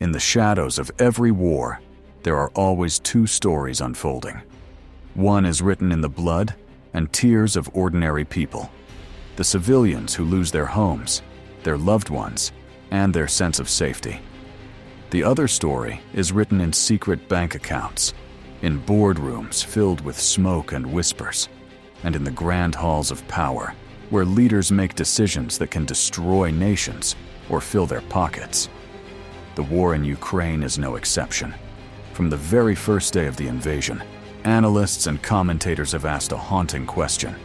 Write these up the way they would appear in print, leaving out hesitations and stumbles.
In the shadows of every war, there are always two stories unfolding. One is written in the blood and tears of ordinary people, the civilians who lose their homes, their loved ones, and their sense of safety. The other story is written in secret bank accounts, in boardrooms filled with smoke and whispers, and in the grand halls of power, where leaders make decisions that can destroy nations or fill their pockets. The war in Ukraine is no exception. From the very first day of the invasion, analysts and commentators have asked a haunting question.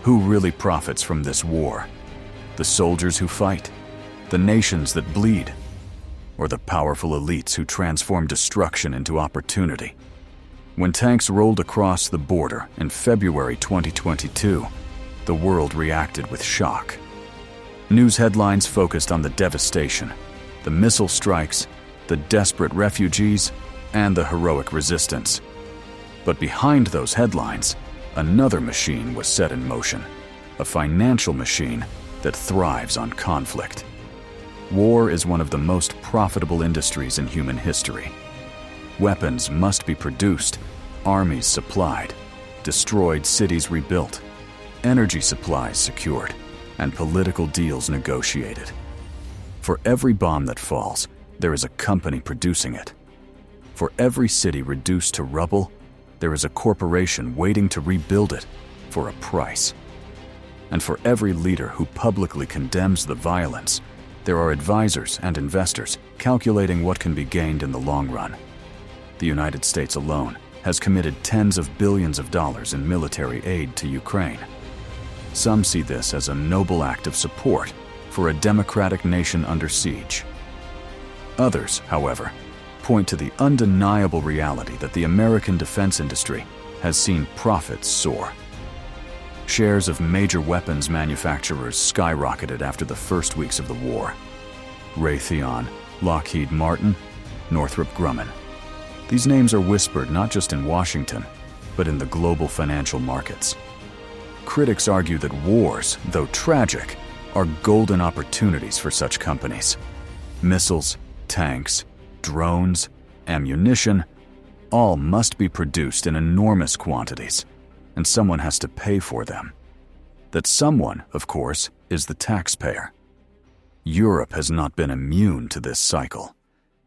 Who really profits from this war? The soldiers who fight? The nations that bleed? Or the powerful elites who transform destruction into opportunity? When tanks rolled across the border in February 2022, the world reacted with shock. News headlines focused on the devastation, the missile strikes, the desperate refugees, and the heroic resistance. But behind those headlines, another machine was set in motion, a financial machine that thrives on conflict. War is one of the most profitable industries in human history. Weapons must be produced, armies supplied, destroyed cities rebuilt, energy supplies secured, and political deals negotiated. For every bomb that falls, there is a company producing it. For every city reduced to rubble, there is a corporation waiting to rebuild it for a price. And for every leader who publicly condemns the violence, there are advisors and investors calculating what can be gained in the long run. The United States alone has committed tens of billions of dollars in military aid to Ukraine. Some see this as a noble act of support for a democratic nation under siege. Others, however, point to the undeniable reality that the American defense industry has seen profits soar. Shares of major weapons manufacturers skyrocketed after the first weeks of the war. Raytheon, Lockheed Martin, Northrop Grumman. These names are whispered not just in Washington, but in the global financial markets. Critics argue that wars, though tragic, are golden opportunities for such companies. Missiles, tanks, drones, ammunition, all must be produced in enormous quantities, and someone has to pay for them. That someone, of course, is the taxpayer. Europe has not been immune to this cycle.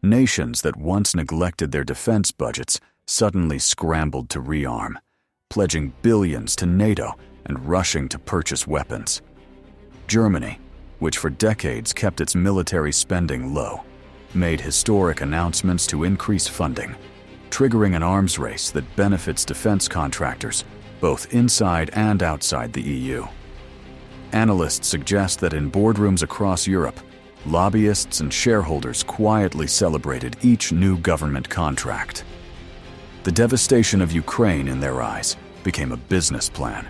Nations that once neglected their defense budgets suddenly scrambled to rearm, pledging billions to NATO and rushing to purchase weapons. Germany, which for decades kept its military spending low, made historic announcements to increase funding, triggering an arms race that benefits defense contractors both inside and outside the EU. Analysts suggest that in boardrooms across Europe, lobbyists and shareholders quietly celebrated each new government contract. The devastation of Ukraine, in their eyes, became a business plan.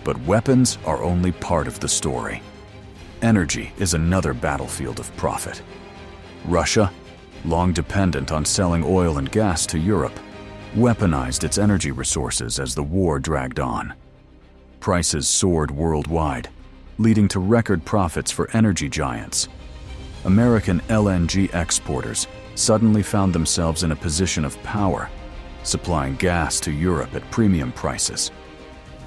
But weapons are only part of the story. Energy is another battlefield of profit. Russia, long dependent on selling oil and gas to Europe, weaponized its energy resources as the war dragged on. Prices soared worldwide, leading to record profits for energy giants. American LNG exporters suddenly found themselves in a position of power, supplying gas to Europe at premium prices.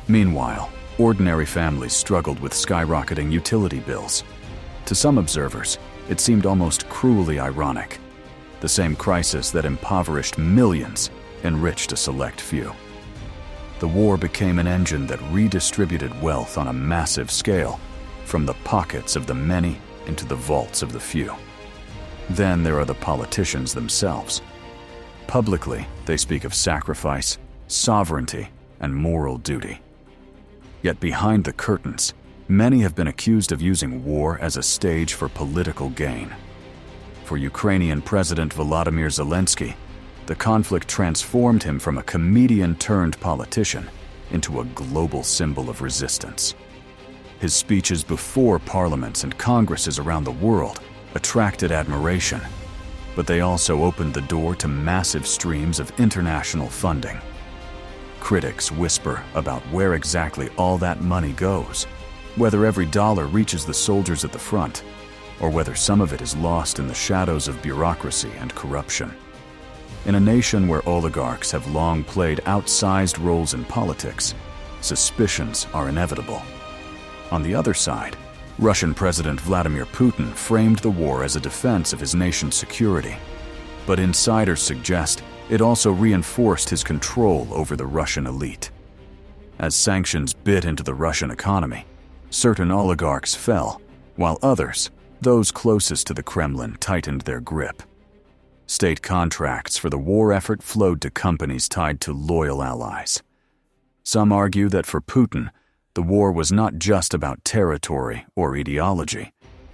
Meanwhile, ordinary families struggled with skyrocketing utility bills. To some observers, it seemed almost cruelly ironic. The same crisis that impoverished millions enriched a select few. The war became an engine that redistributed wealth on a massive scale, from the pockets of the many into the vaults of the few. Then there are the politicians themselves. Publicly, they speak of sacrifice, sovereignty, and moral duty. Yet behind the curtains, many have been accused of using war as a stage for political gain. For Ukrainian President Volodymyr Zelensky, the conflict transformed him from a comedian-turned-politician into a global symbol of resistance. His speeches before parliaments and congresses around the world attracted admiration, but they also opened the door to massive streams of international funding. Critics whisper about where exactly all that money goes, whether every dollar reaches the soldiers at the front. or whether some of it is lost in the shadows of bureaucracy and corruption. In a nation where oligarchs have long played outsized roles in politics, suspicions are inevitable. On the other side, Russian President Vladimir Putin framed the war as a defense of his nation's security, but insiders suggest it also reinforced his control over the Russian elite. As sanctions bit into the Russian economy, certain oligarchs fell, while others, those closest to the Kremlin, tightened their grip. State contracts for the war effort flowed to companies tied to loyal allies. Some argue that for Putin, the war was not just about territory or ideology,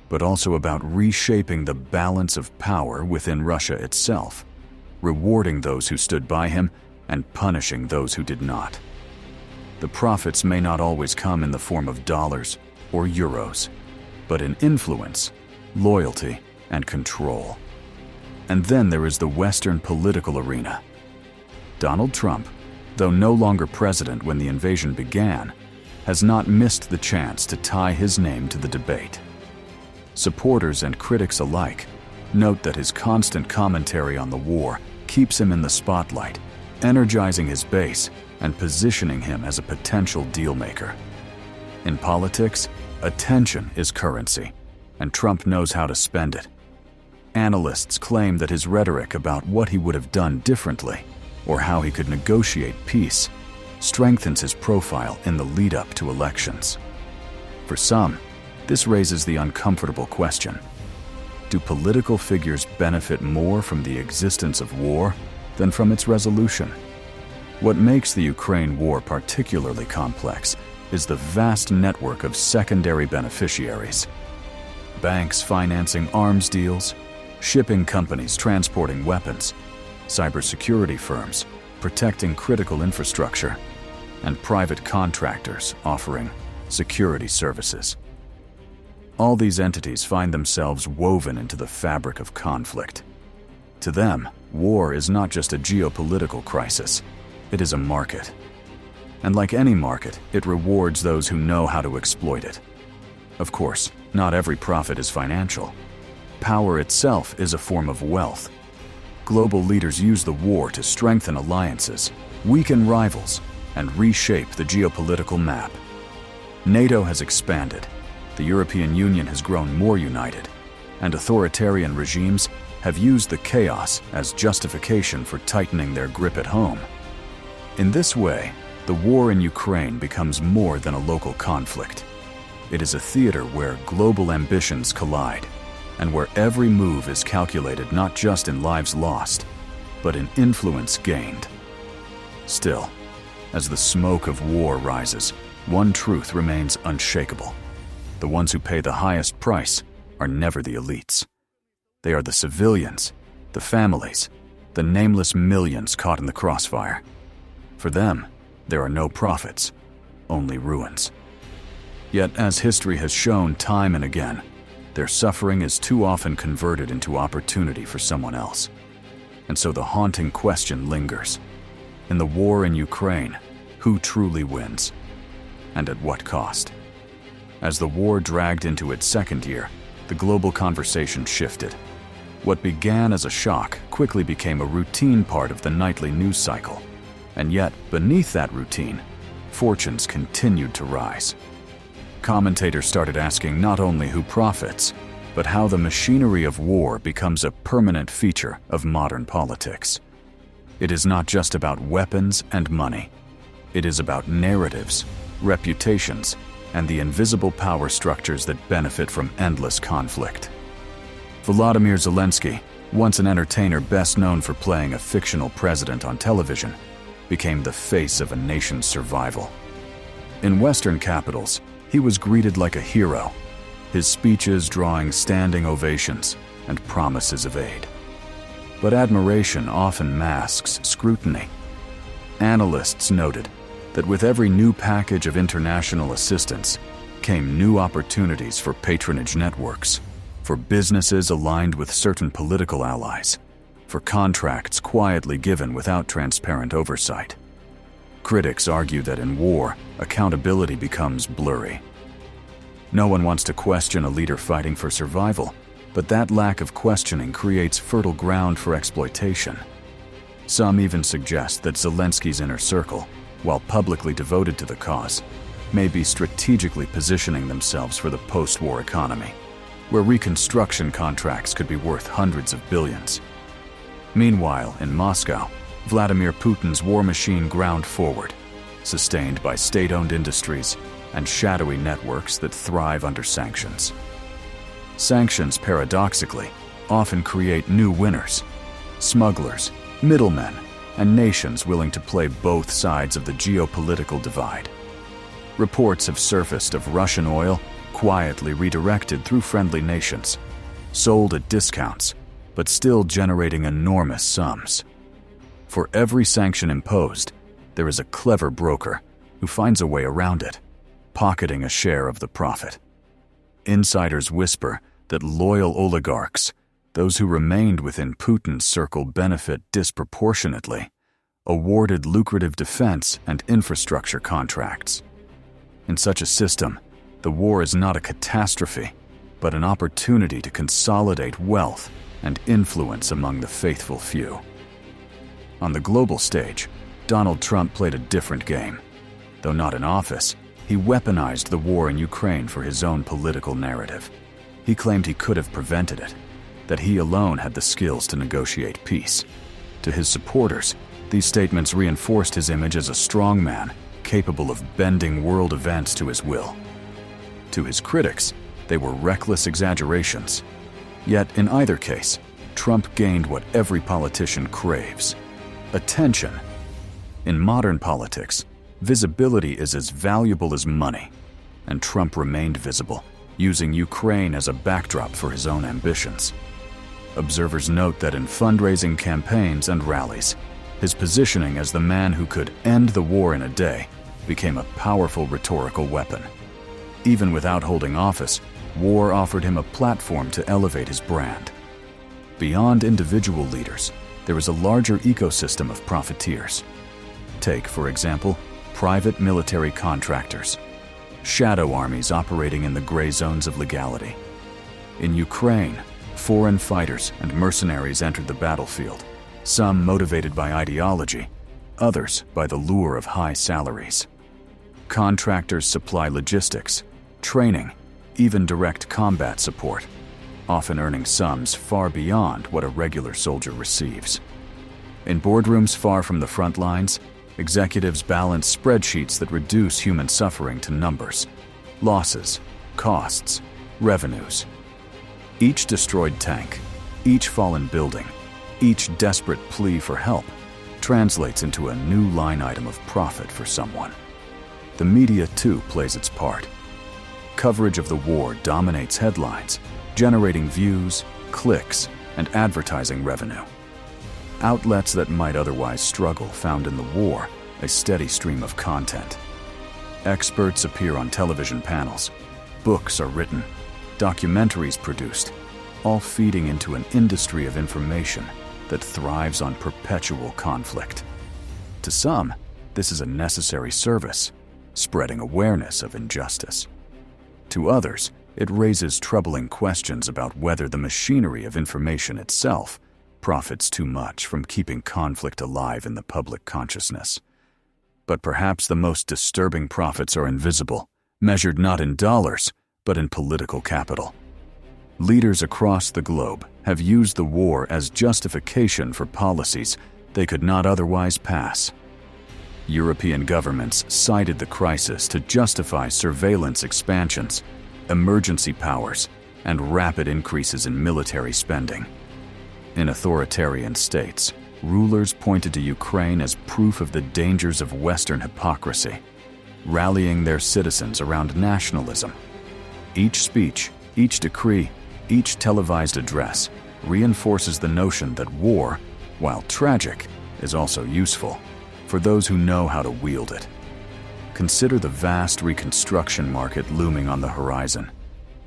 but also about reshaping the balance of power within Russia itself, rewarding those who stood by him and punishing those who did not. The profits may not always come in the form of dollars or euros, but in influence, loyalty, and control. And then there is the Western political arena. Donald Trump, though no longer president when the invasion began, has not missed the chance to tie his name to the debate. Supporters and critics alike note that his constant commentary on the war keeps him in the spotlight, energizing his base and positioning him as a potential deal-maker. In politics, attention is currency, and Trump knows how to spend it. Analysts claim that his rhetoric about what he would have done differently, or how he could negotiate peace, strengthens his profile in the lead-up to elections. For some, this raises the uncomfortable question: do political figures benefit more from the existence of war than from its resolution? What makes the Ukraine war particularly complex is the vast network of secondary beneficiaries. Banks financing arms deals, shipping companies transporting weapons, cybersecurity firms protecting critical infrastructure, and private contractors offering security services. All these entities find themselves woven into the fabric of conflict. To them, war is not just a geopolitical crisis, it is a market. And like any market, it rewards those who know how to exploit it. Of course, not every profit is financial. Power itself is a form of wealth. Global leaders use the war to strengthen alliances, weaken rivals, and reshape the geopolitical map. NATO has expanded, the European Union has grown more united, and authoritarian regimes have used the chaos as justification for tightening their grip at home. In this way, the war in Ukraine becomes more than a local conflict. It is a theater where global ambitions collide, and where every move is calculated not just in lives lost, but in influence gained. Still, as the smoke of war rises, one truth remains unshakable. The ones who pay the highest price are never the elites. They are the civilians, the families, the nameless millions caught in the crossfire. For them, there are no profits, only ruins. Yet, as history has shown time and again, their suffering is too often converted into opportunity for someone else. And so the haunting question lingers. In the war in Ukraine, who truly wins? And at what cost? As the war dragged into its second year, the global conversation shifted. What began as a shock quickly became a routine part of the nightly news cycle. And yet, beneath that routine, fortunes continued to rise. Commentators started asking not only who profits, but how the machinery of war becomes a permanent feature of modern politics. It is not just about weapons and money. It is about narratives, reputations, and the invisible power structures that benefit from endless conflict. Volodymyr Zelensky, once an entertainer best known for playing a fictional president on television, became the face of a nation's survival. In Western capitals, he was greeted like a hero, his speeches drawing standing ovations and promises of aid. But admiration often masks scrutiny. Analysts noted that with every new package of international assistance came new opportunities for patronage networks, for businesses aligned with certain political allies, for contracts quietly given without transparent oversight. Critics argue that in war, accountability becomes blurry. No one wants to question a leader fighting for survival, but that lack of questioning creates fertile ground for exploitation. Some even suggest that Zelensky's inner circle, while publicly devoted to the cause, may be strategically positioning themselves for the post-war economy, where reconstruction contracts could be worth hundreds of billions. Meanwhile, in Moscow, Vladimir Putin's war machine ground forward, sustained by state-owned industries and shadowy networks that thrive under sanctions. Sanctions, paradoxically, often create new winners: smugglers, middlemen, and nations willing to play both sides of the geopolitical divide. Reports have surfaced of Russian oil quietly redirected through friendly nations, sold at discounts, but still generating enormous sums. For every sanction imposed, there is a clever broker who finds a way around it, pocketing a share of the profit. Insiders whisper that loyal oligarchs, those who remained within Putin's circle, benefit disproportionately, awarded lucrative defense and infrastructure contracts. In such a system, the war is not a catastrophe, but an opportunity to consolidate wealth and influence among the faithful few. On the global stage, Donald Trump played a different game. Though not in office, he weaponized the war in Ukraine for his own political narrative. He claimed he could have prevented it, that he alone had the skills to negotiate peace. To his supporters, these statements reinforced his image as a strong man, capable of bending world events to his will. To his critics, they were reckless exaggerations. Yet in either case, Trump gained what every politician craves: attention. In modern politics, visibility is as valuable as money, and Trump remained visible, using Ukraine as a backdrop for his own ambitions. Observers note that in fundraising campaigns and rallies, his positioning as the man who could end the war in a day became a powerful rhetorical weapon. Even without holding office, war offered him a platform to elevate his brand. Beyond individual leaders, there is a larger ecosystem of profiteers. Take, for example, private military contractors, shadow armies operating in the gray zones of legality. In Ukraine, foreign fighters and mercenaries entered the battlefield, some motivated by ideology, others by the lure of high salaries. Contractors supply logistics, training, even direct combat support, often earning sums far beyond what a regular soldier receives. In boardrooms far from the front lines, executives balance spreadsheets that reduce human suffering to numbers: losses, costs, revenues. Each destroyed tank, each fallen building, each desperate plea for help translates into a new line item of profit for someone. The media, too, plays its part. Coverage of the war dominates headlines, generating views, clicks, and advertising revenue. Outlets that might otherwise struggle found in the war a steady stream of content. Experts appear on television panels, books are written, documentaries produced, all feeding into an industry of information that thrives on perpetual conflict. To some, this is a necessary service, spreading awareness of injustice. To others, it raises troubling questions about whether the machinery of information itself profits too much from keeping conflict alive in the public consciousness. But perhaps the most disturbing profits are invisible, measured not in dollars, but in political capital. Leaders across the globe have used the war as justification for policies they could not otherwise pass. European governments cited the crisis to justify surveillance expansions, emergency powers, and rapid increases in military spending. In authoritarian states, rulers pointed to Ukraine as proof of the dangers of Western hypocrisy, rallying their citizens around nationalism. Each speech, each decree, each televised address reinforces the notion that war, while tragic, is also useful for those who know how to wield it. Consider the vast reconstruction market looming on the horizon.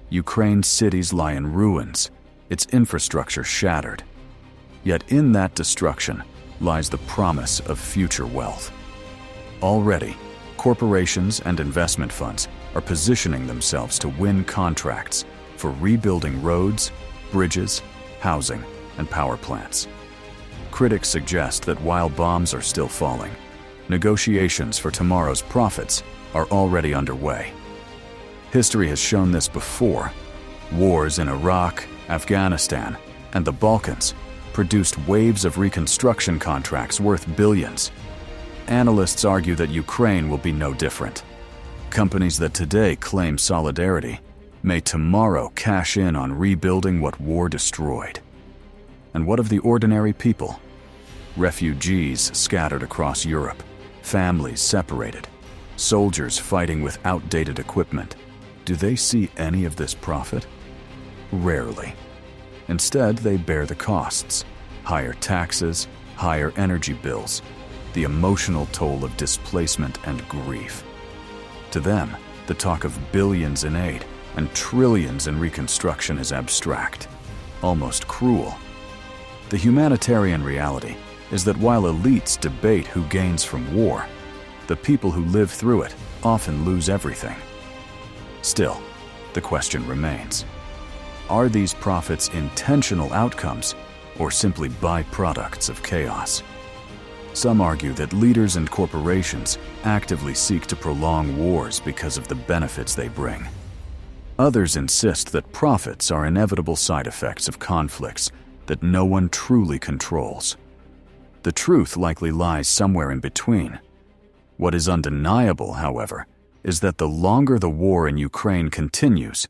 Ukraine's cities lie in ruins, its infrastructure shattered. Yet in that destruction lies the promise of future wealth. Already, corporations and investment funds are positioning themselves to win contracts for rebuilding roads, bridges, housing, and power plants. Critics suggest that while bombs are still falling, negotiations for tomorrow's profits are already underway. History has shown this before. Wars in Iraq, Afghanistan, and the Balkans produced waves of reconstruction contracts worth billions. Analysts argue that Ukraine will be no different. Companies that today claim solidarity may tomorrow cash in on rebuilding what war destroyed. And what of the ordinary people? Refugees scattered across Europe, families separated, soldiers fighting with outdated equipment. Do they see any of this profit? Rarely. Instead, they bear the costs: higher taxes, higher energy bills, the emotional toll of displacement and grief. To them, the talk of billions in aid and trillions in reconstruction is abstract, almost cruel. The humanitarian reality is that while elites debate who gains from war, the people who live through it often lose everything. Still, the question remains: are these profits intentional outcomes or simply byproducts of chaos? Some argue that leaders and corporations actively seek to prolong wars because of the benefits they bring. Others insist that profits are inevitable side effects of conflicts that no one truly controls. The truth likely lies somewhere in between. What is undeniable, however, is that the longer the war in Ukraine continues,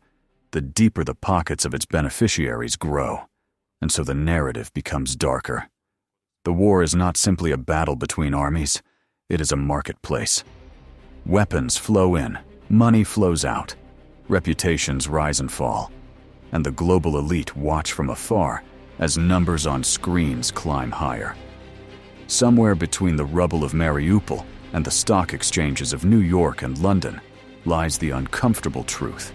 the deeper the pockets of its beneficiaries grow, and so the narrative becomes darker. The war is not simply a battle between armies, it is a marketplace. Weapons flow in, money flows out, reputations rise and fall, and the global elite watch from afar as numbers on screens climb higher. Somewhere between the rubble of Mariupol and the stock exchanges of New York and London lies the uncomfortable truth.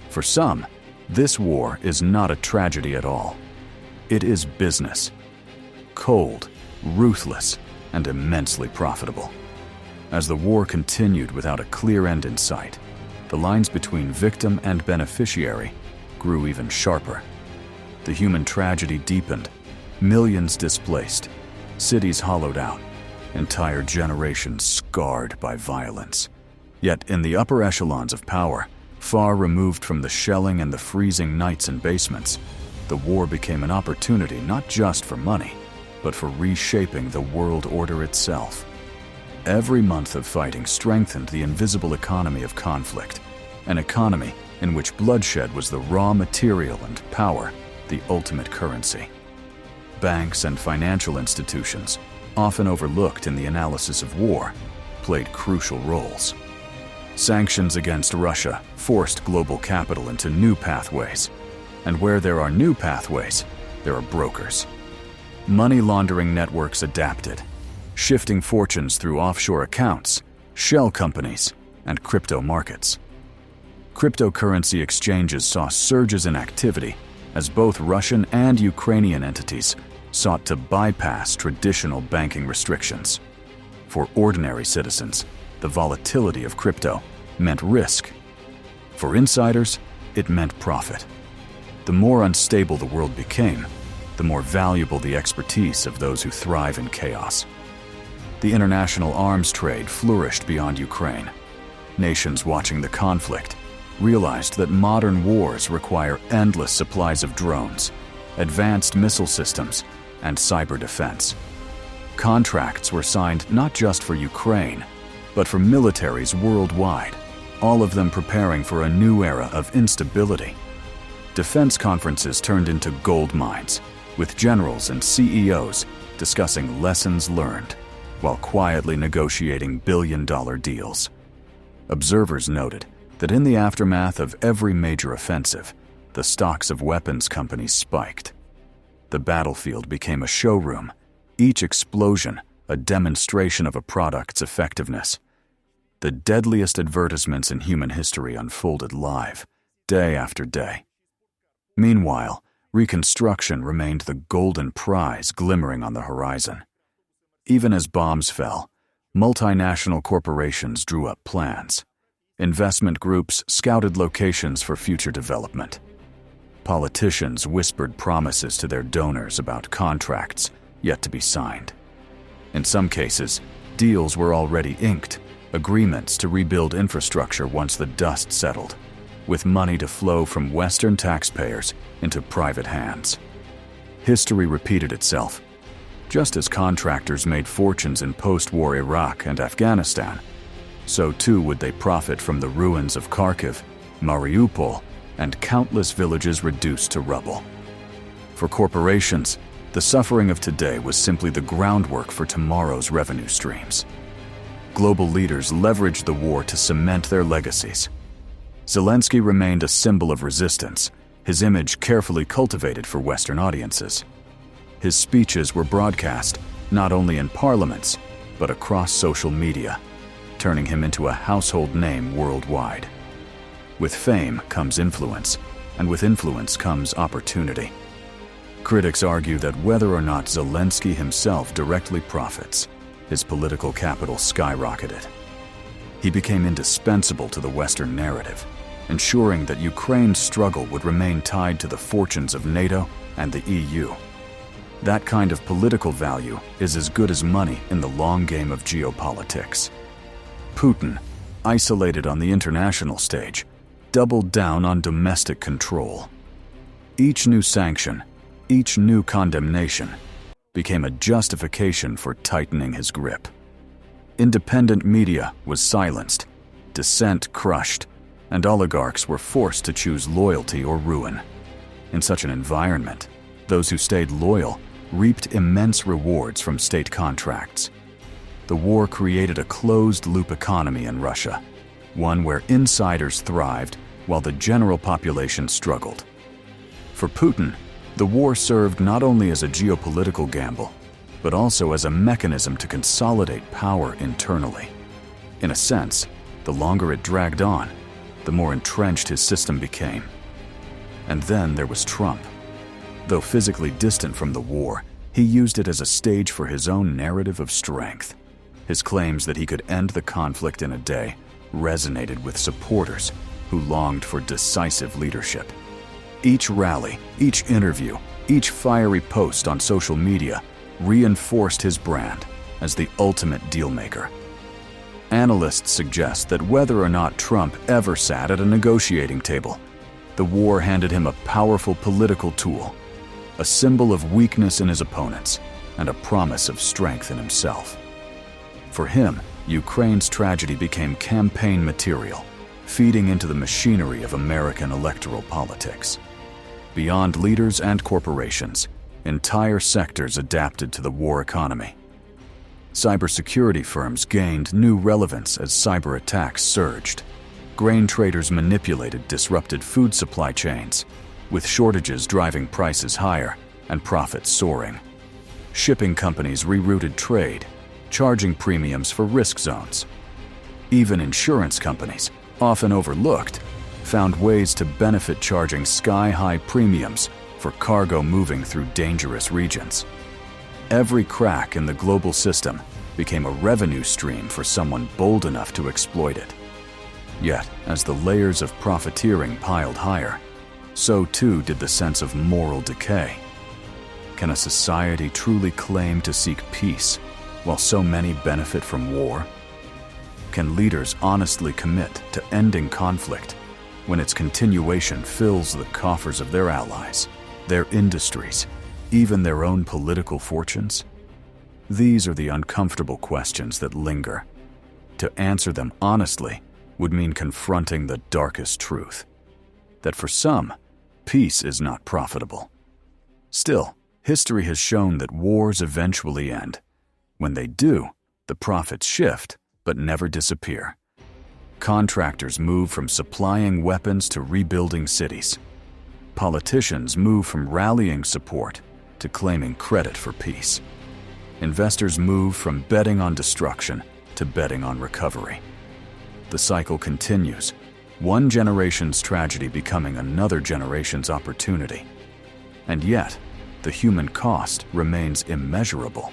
For some, this war is not a tragedy at all. It is business. Cold, ruthless, and immensely profitable. As the war continued without a clear end in sight, the lines between victim and beneficiary grew even sharper. The human tragedy deepened, millions displaced, cities hollowed out, entire generations scarred by violence. Yet in the upper echelons of power, far removed from the shelling and the freezing nights in basements, the war became an opportunity not just for money, but for reshaping the world order itself. Every month of fighting strengthened the invisible economy of conflict, an economy in which bloodshed was the raw material and power the ultimate currency. Banks and financial institutions, often overlooked in the analysis of war, played crucial roles. Sanctions against Russia forced global capital into new pathways, and where there are new pathways, there are brokers. Money laundering networks adapted, shifting fortunes through offshore accounts, shell companies, and crypto markets. Cryptocurrency exchanges saw surges in activity as both Russian and Ukrainian entities sought to bypass traditional banking restrictions. For ordinary citizens, the volatility of crypto meant risk. For insiders, it meant profit. The more unstable the world became, the more valuable the expertise of those who thrive in chaos. The international arms trade flourished beyond Ukraine. Nations watching the conflict realized that modern wars require endless supplies of drones, advanced missile systems, and cyber defense. Contracts were signed not just for Ukraine, but for militaries worldwide, all of them preparing for a new era of instability. Defense conferences turned into gold mines, with generals and CEOs discussing lessons learned while quietly negotiating billion-dollar deals. Observers noted that in the aftermath of every major offensive, the stocks of weapons companies spiked. The battlefield became a showroom, each explosion a demonstration of a product's effectiveness. The deadliest advertisements in human history unfolded live, day after day. Meanwhile, reconstruction remained the golden prize glimmering on the horizon. Even as bombs fell, multinational corporations drew up plans. Investment groups scouted locations for future development. Politicians whispered promises to their donors about contracts yet to be signed. In some cases, deals were already inked, agreements to rebuild infrastructure once the dust settled, with money to flow from Western taxpayers into private hands. History repeated itself. Just as contractors made fortunes in post-war Iraq and Afghanistan, so too would they profit from the ruins of Kharkiv, Mariupol, and countless villages reduced to rubble. For corporations, the suffering of today was simply the groundwork for tomorrow's revenue streams. Global leaders leveraged the war to cement their legacies. Zelensky remained a symbol of resistance, his image carefully cultivated for Western audiences. His speeches were broadcast not only in parliaments, but across social media, turning him into a household name worldwide. With fame comes influence, and with influence comes opportunity. Critics argue that whether or not Zelensky himself directly profits, his political capital skyrocketed. He became indispensable to the Western narrative, ensuring that Ukraine's struggle would remain tied to the fortunes of NATO and the EU. That kind of political value is as good as money in the long game of geopolitics. Putin, isolated on the international stage, doubled down on domestic control. Each new sanction, each new condemnation, became a justification for tightening his grip. Independent media was silenced, dissent crushed, and oligarchs were forced to choose loyalty or ruin. In such an environment, those who stayed loyal reaped immense rewards from state contracts. The war created a closed-loop economy in Russia, one where insiders thrived while the general population struggled. For Putin, the war served not only as a geopolitical gamble, but also as a mechanism to consolidate power internally. In a sense, the longer it dragged on, the more entrenched his system became. And then there was Trump. Though physically distant from the war, he used it as a stage for his own narrative of strength. His claims that he could end the conflict in a day resonated with supporters who longed for decisive leadership. Each rally, each interview, each fiery post on social media reinforced his brand as the ultimate dealmaker. Analysts suggest that whether or not Trump ever sat at a negotiating table, the war handed him a powerful political tool, a symbol of weakness in his opponents, and a promise of strength in himself. For him, Ukraine's tragedy became campaign material, feeding into the machinery of American electoral politics. Beyond leaders and corporations, entire sectors adapted to the war economy. Cybersecurity firms gained new relevance as cyber attacks surged. Grain traders manipulated disrupted food supply chains, with shortages driving prices higher and profits soaring. Shipping companies rerouted trade, charging premiums for risk zones. Even insurance companies, often overlooked, found ways to benefit, charging sky-high premiums for cargo moving through dangerous regions. Every crack in the global system became a revenue stream for someone bold enough to exploit it. Yet, as the layers of profiteering piled higher, so too did the sense of moral decay. Can a society truly claim to seek peace while so many benefit from war? Can leaders honestly commit to ending conflict when its continuation fills the coffers of their allies, their industries, even their own political fortunes? These are the uncomfortable questions that linger. To answer them honestly would mean confronting the darkest truth, that for some, peace is not profitable. Still, history has shown that wars eventually end. When they do, the profits shift, but never disappear. Contractors move from supplying weapons to rebuilding cities. Politicians move from rallying support to claiming credit for peace. Investors move from betting on destruction to betting on recovery. The cycle continues, one generation's tragedy becoming another generation's opportunity. And yet, the human cost remains immeasurable,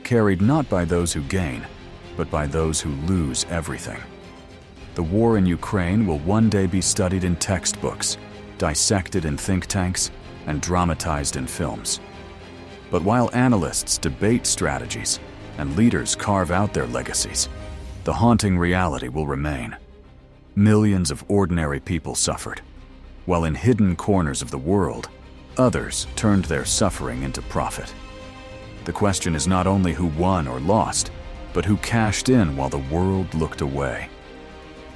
carried not by those who gain, but by those who lose everything. The war in Ukraine will one day be studied in textbooks, dissected in think tanks, and dramatized in films. But while analysts debate strategies and leaders carve out their legacies, the haunting reality will remain. Millions of ordinary people suffered, while in hidden corners of the world, others turned their suffering into profit. The question is not only who won or lost, but who cashed in while the world looked away.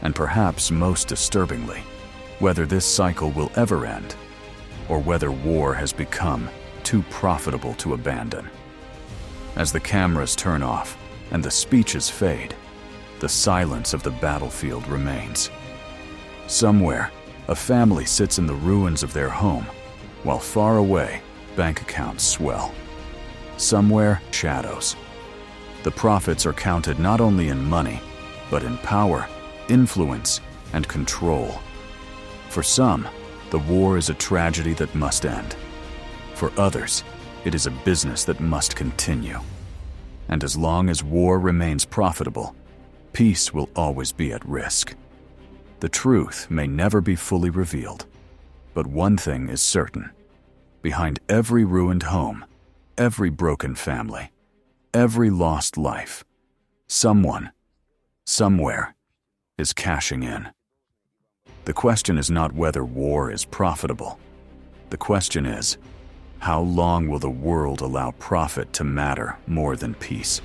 And perhaps most disturbingly, whether this cycle will ever end, or whether war has become too profitable to abandon. As the cameras turn off and the speeches fade, the silence of the battlefield remains. Somewhere, a family sits in the ruins of their home, while far away, bank accounts swell. Somewhere, shadows. The profits are counted not only in money, but in power, influence, and control. For some, the war is a tragedy that must end. For others, it is a business that must continue. And as long as war remains profitable, peace will always be at risk. The truth may never be fully revealed, but one thing is certain. Behind every ruined home, every broken family, every lost life, someone, somewhere, is cashing in. The question is not whether war is profitable. The question is, how long will the world allow profit to matter more than peace?